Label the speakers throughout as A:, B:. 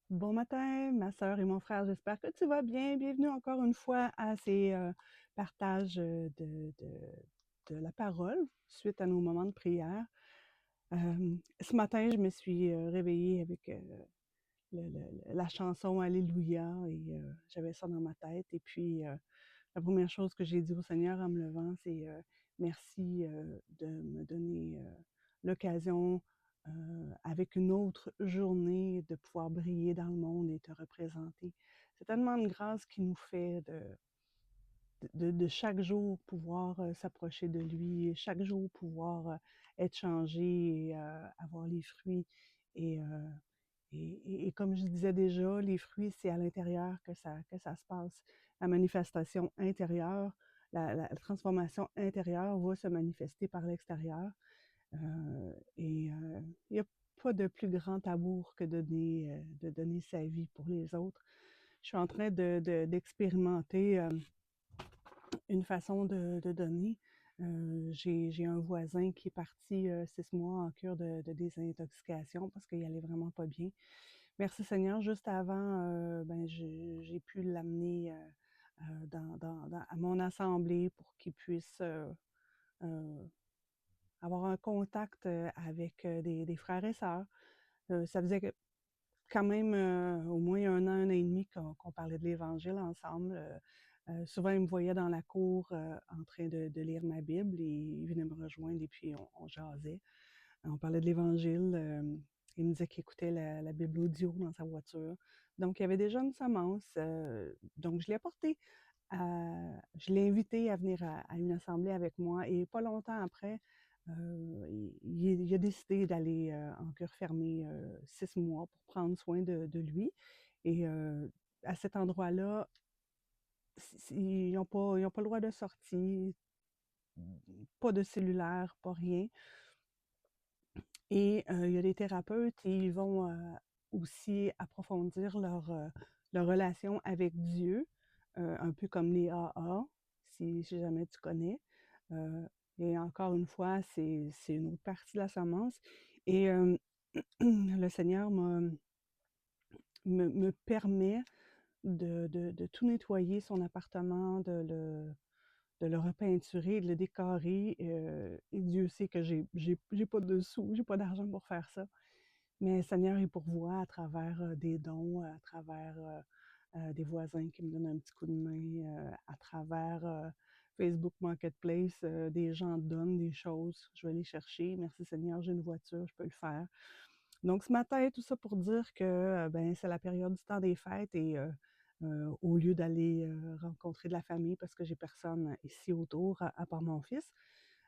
A: Bon matin, ma sœur et mon frère, j'espère que tu vas bien. Bienvenue encore une fois à ces partages de la parole suite à nos moments de prière. Ce matin, je me suis réveillée avec la chanson Alléluia et j'avais ça dans ma tête. Et puis, la première chose que j'ai dit au Seigneur en me levant, c'est merci de me donner l'occasion, avec une autre journée, de pouvoir briller dans le monde et te représenter. C'est tellement de grâce qui nous fait de chaque jour pouvoir s'approcher de lui, chaque jour pouvoir être changé et avoir les fruits. Et, euh, et comme je disais déjà, les fruits, c'est à l'intérieur que ça se passe. La manifestation intérieure, la transformation intérieure va se manifester par l'extérieur. Il n'y a pas de plus grand amour que de donner sa vie pour les autres. Je suis en train d'expérimenter une façon de donner. J'ai un voisin qui est parti 6 mois en cure de désintoxication parce qu'il allait vraiment pas bien. Merci Seigneur, juste avant, j'ai pu l'amener à mon assemblée pour qu'il puisse euh, avoir un contact avec des frères et sœurs. Ça faisait quand même au moins un an et demi qu'on parlait de l'Évangile ensemble. Souvent, il me voyait dans la cour en train de lire ma Bible et il venait me rejoindre et puis on jasait. On parlait de l'Évangile. Il me disait qu'il écoutait la Bible audio dans sa voiture. Donc, il y avait déjà une semence. Donc, je l'ai apporté. Je l'ai invité à venir à une assemblée avec moi et pas longtemps après, il a décidé d'aller en cure fermée 6 mois pour prendre soin de lui. Et à cet endroit-là, ils n'ont pas le droit de sortie, pas de cellulaire, pas rien. Et il y a des thérapeutes et ils vont aussi approfondir leur relation avec Dieu, un peu comme les AA, si jamais tu connais. Euh, et encore une fois, c'est une autre partie de la semence. Et le Seigneur me permet de tout nettoyer son appartement, de le repeinturer, de le décorer. Et Dieu sait que j'ai pas de sous, j'ai pas d'argent pour faire ça. Mais Seigneur, il pourvoit à travers des dons, à travers des voisins qui me donnent un petit coup de main, à travers Facebook Marketplace, des gens donnent des choses, je vais les chercher. Merci Seigneur, j'ai une voiture, je peux le faire. Donc ce matin, tout ça pour dire que ben, c'est la période du temps des fêtes et au lieu d'aller rencontrer de la famille parce que j'ai personne ici autour à part mon fils,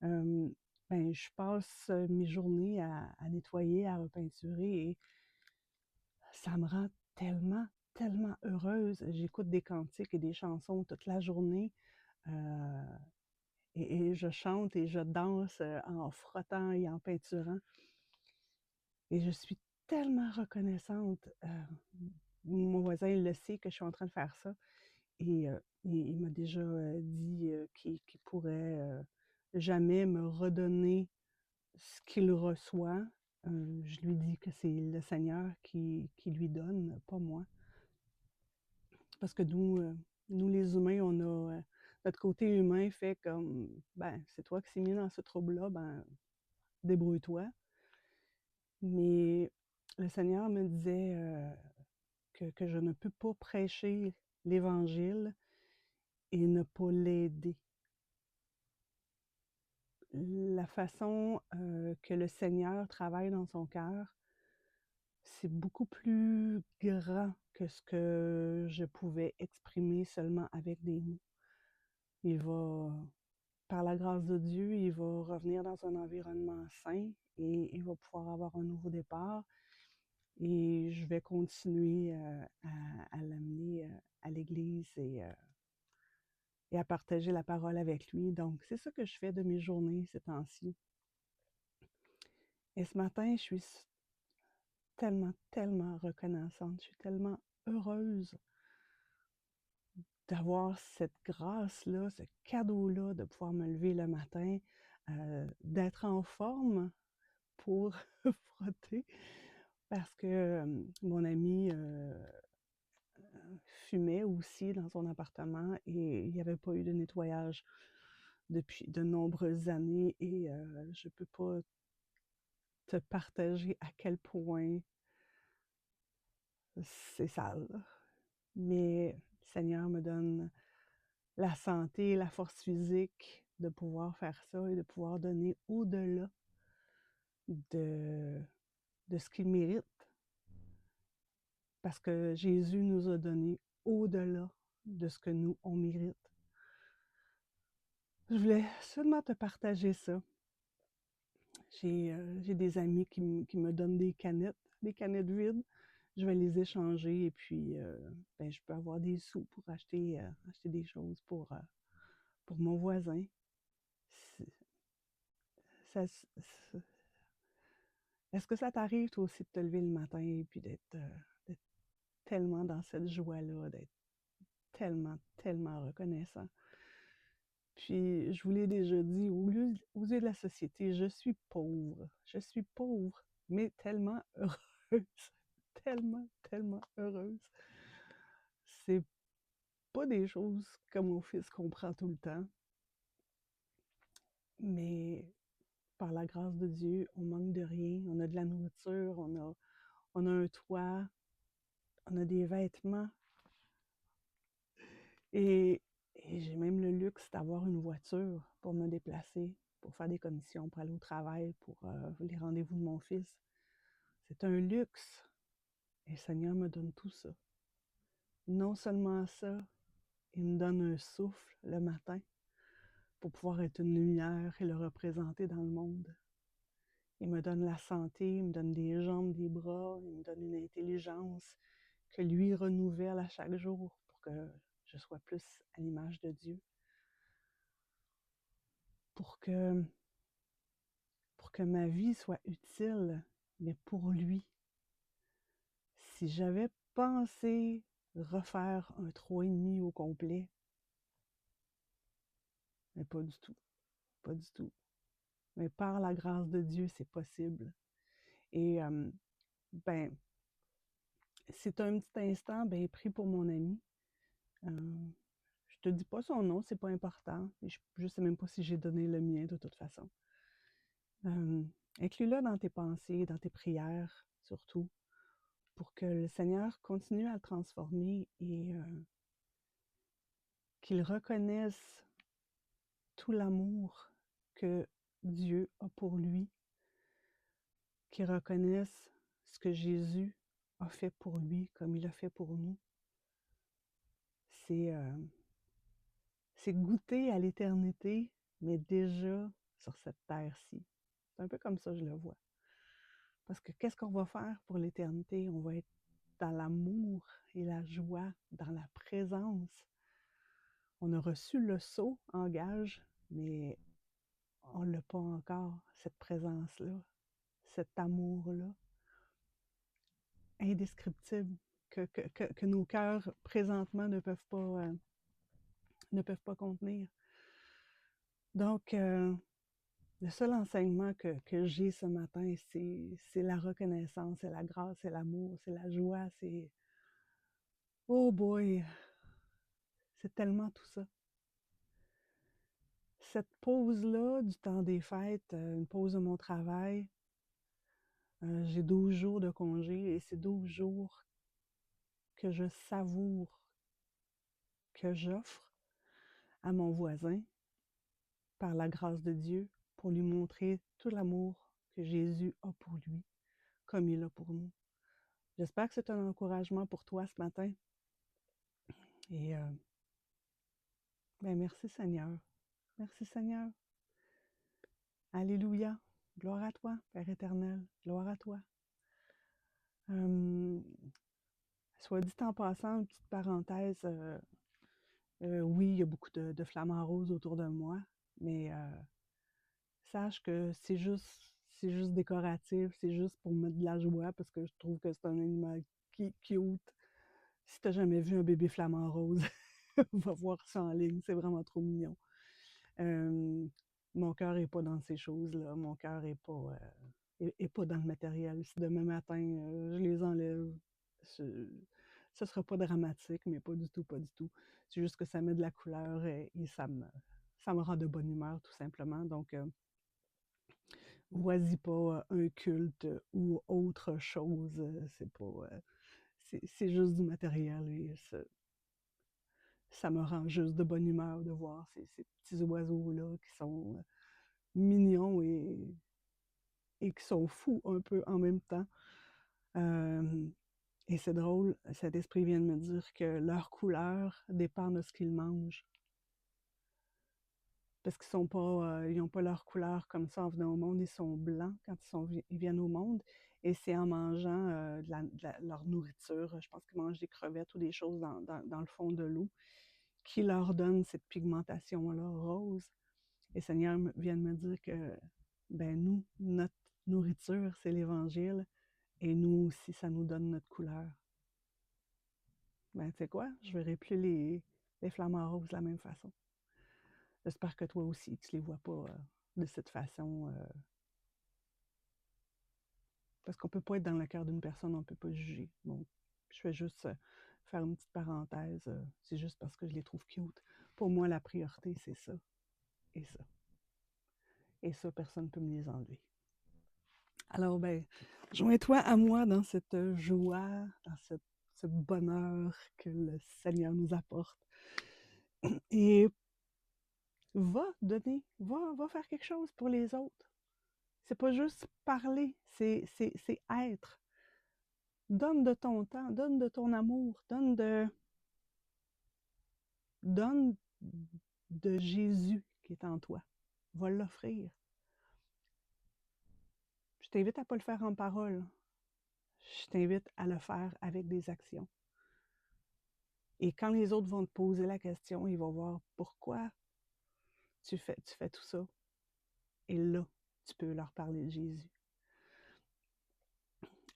A: euh, ben, je passe mes journées à nettoyer, à repeinturer et ça me rend tellement, tellement heureuse. J'écoute des cantiques et des chansons toute la journée euh, et je chante et je danse en frottant et en peinturant. Et je suis tellement reconnaissante. Mon voisin, il le sait que je suis en train de faire ça. Et il m'a déjà dit qu'il pourrait jamais me redonner ce qu'il reçoit. Je lui dis que c'est le Seigneur qui lui donne, pas moi. Parce que nous les humains, on a notre côté humain fait comme ben, c'est toi qui s'es mis dans ce trouble-là, ben débrouille-toi. Mais le Seigneur me disait que je ne peux pas prêcher l'Évangile et ne pas l'aider. La façon que le Seigneur travaille dans son cœur, c'est beaucoup plus grand que ce que je pouvais exprimer seulement avec des mots. Il va, par la grâce de Dieu, il va revenir dans un environnement sain et il va pouvoir avoir un nouveau départ. Et je vais continuer à l'amener à l'église et à partager la parole avec lui. Donc, c'est ça que je fais de mes journées ces temps-ci. Et ce matin, je suis tellement, tellement reconnaissante. Je suis tellement heureuse d'avoir cette grâce-là, ce cadeau-là, de pouvoir me lever le matin, d'être en forme pour frotter. Parce que mon ami fumait aussi dans son appartement et il n'y avait pas eu de nettoyage depuis de nombreuses années et je peux pas te partager à quel point c'est sale. Mais le Seigneur me donne la santé, la force physique de pouvoir faire ça et de pouvoir donner au-delà de, de ce qu'il mérite. Parce que Jésus nous a donné au-delà de ce que nous, on mérite. Je voulais seulement te partager ça. J'ai des amis qui me donnent des canettes vides. Je vais les échanger et puis je peux avoir des sous pour acheter des choses pour mon voisin. Ça, est-ce que ça t'arrive toi aussi de te lever le matin et puis d'être tellement dans cette joie-là, d'être tellement, tellement reconnaissant? Puis, je vous l'ai déjà dit, aux yeux de la société, je suis pauvre. Je suis pauvre, mais tellement heureuse. Tellement, tellement heureuse. C'est pas des choses que mon fils comprend tout le temps, mais par la grâce de Dieu, on manque de rien. On a de la nourriture, on a un toit, on a des vêtements. Et, et j'ai même le luxe d'avoir une voiture pour me déplacer, pour faire des commissions, pour aller au travail, pour les rendez-vous de mon fils. C'est un luxe. Et le Seigneur me donne tout ça. Non seulement ça, il me donne un souffle le matin pour pouvoir être une lumière et le représenter dans le monde. Il me donne la santé, il me donne des jambes, des bras, il me donne une intelligence que lui renouvelle à chaque jour pour que je sois plus à l'image de Dieu. Pour que ma vie soit utile, mais pour lui. Si j'avais pensé refaire un 3,5 au complet, mais pas du tout, pas du tout. Mais par la grâce de Dieu, c'est possible. Et c'est un petit instant pris pour mon ami. Je te dis pas son nom, c'est pas important. Je sais même pas si j'ai donné le mien de toute façon. Inclus-le dans tes pensées, dans tes prières, surtout, pour que le Seigneur continue à le transformer et qu'il reconnaisse tout l'amour que Dieu a pour lui, qu'il reconnaisse ce que Jésus a fait pour lui comme il a fait pour nous. C'est goûter à l'éternité, mais déjà sur cette terre-ci. C'est un peu comme ça que je le vois. Parce que qu'est-ce qu'on va faire pour l'éternité? On va être dans l'amour et la joie, dans la présence. On a reçu le sceau en gage, mais on ne l'a pas encore, cette présence-là, cet amour-là, indescriptible, que nos cœurs présentement ne peuvent pas contenir. Donc, le seul enseignement que j'ai ce matin, c'est la reconnaissance, c'est la grâce, c'est l'amour, c'est la joie, c'est... Oh boy! C'est tellement tout ça. Cette pause-là du temps des fêtes, une pause de mon travail, j'ai 12 jours de congé et c'est 12 jours que je savoure, que j'offre à mon voisin par la grâce de Dieu pour lui montrer tout l'amour que Jésus a pour lui, comme il a pour nous. J'espère que c'est un encouragement pour toi ce matin. Et merci Seigneur. Merci Seigneur. Alléluia. Gloire à toi, Père éternel. Gloire à toi. Soit dit en passant, une petite parenthèse, oui, il y a beaucoup de flamants roses autour de moi, mais sache que c'est juste décoratif, c'est juste pour mettre de la joie parce que je trouve que c'est un animal cute. Si tu n'as jamais vu un bébé flamant rose, va voir ça en ligne, c'est vraiment trop mignon. Mon cœur n'est pas dans ces choses-là, mon cœur n'est pas dans le matériel. Si demain matin, je les enlève, Ce sera pas dramatique, mais pas du tout, pas du tout. C'est juste que ça met de la couleur et ça me rend de bonne humeur, tout simplement. Donc, voici pas un culte ou autre chose. C'est pas. C'est juste du matériel et ça me rend juste de bonne humeur de voir ces petits oiseaux-là qui sont mignons et qui sont fous un peu en même temps. Et c'est drôle, cet esprit vient de me dire que leur couleur dépend de ce qu'ils mangent. Parce qu'ils sont pas, ils n'ont pas leur couleur comme ça en venant au monde, ils sont blancs quand ils viennent au monde. Et c'est en mangeant leur nourriture, je pense qu'ils mangent des crevettes ou des choses dans le fond de l'eau, qui leur donne cette pigmentation-là rose. Et le Seigneur vient de me dire que ben nous, notre nourriture, c'est l'Évangile, et nous aussi, ça nous donne notre couleur. Ben, tu sais quoi? Je verrai plus les flamants roses de la même façon. J'espère que toi aussi, tu les vois pas de cette façon. Parce qu'on peut pas être dans le cœur d'une personne, on peut pas juger. Donc, je vais juste faire une petite parenthèse. C'est juste parce que je les trouve cute. Pour moi, la priorité, c'est ça et ça. Et ça, personne ne peut me les enlever. Alors, ben, joins-toi à moi dans cette joie, dans ce bonheur que le Seigneur nous apporte. Et va donner, va faire quelque chose pour les autres. C'est pas juste parler, c'est être. Donne de ton temps, donne de ton amour, donne de Jésus qui est en toi. Va l'offrir. Je t'invite à ne pas le faire en parole. Je t'invite à le faire avec des actions. Et quand les autres vont te poser la question, ils vont voir pourquoi tu fais tout ça. Et là, tu peux leur parler de Jésus.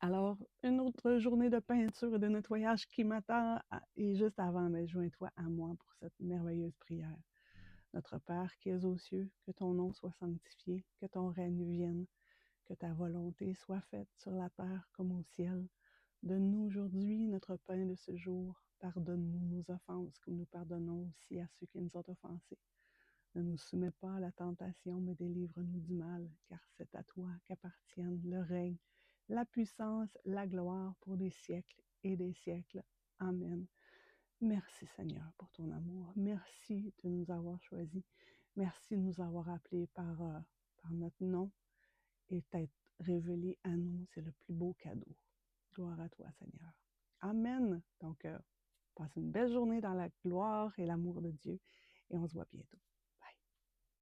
A: Alors, une autre journée de peinture et de nettoyage qui m'attend. Et juste avant, mais joins-toi à moi pour cette merveilleuse prière. Notre Père qui es aux cieux, que ton nom soit sanctifié, que ton règne vienne, que ta volonté soit faite sur la terre comme au ciel. Donne-nous aujourd'hui notre pain de ce jour. Pardonne-nous nos offenses, comme nous pardonnons aussi à ceux qui nous ont offensés. Ne nous soumets pas à la tentation, mais délivre-nous du mal, car c'est à toi qu'appartiennent le règne, la puissance, la gloire pour des siècles et des siècles. Amen. Merci Seigneur pour ton amour. Merci de nous avoir choisis. Merci de nous avoir appelés par notre nom et t'être révélé à nous. C'est le plus beau cadeau. Gloire à toi Seigneur. Amen. Donc, passe une belle journée dans la gloire et l'amour de Dieu et on se voit bientôt.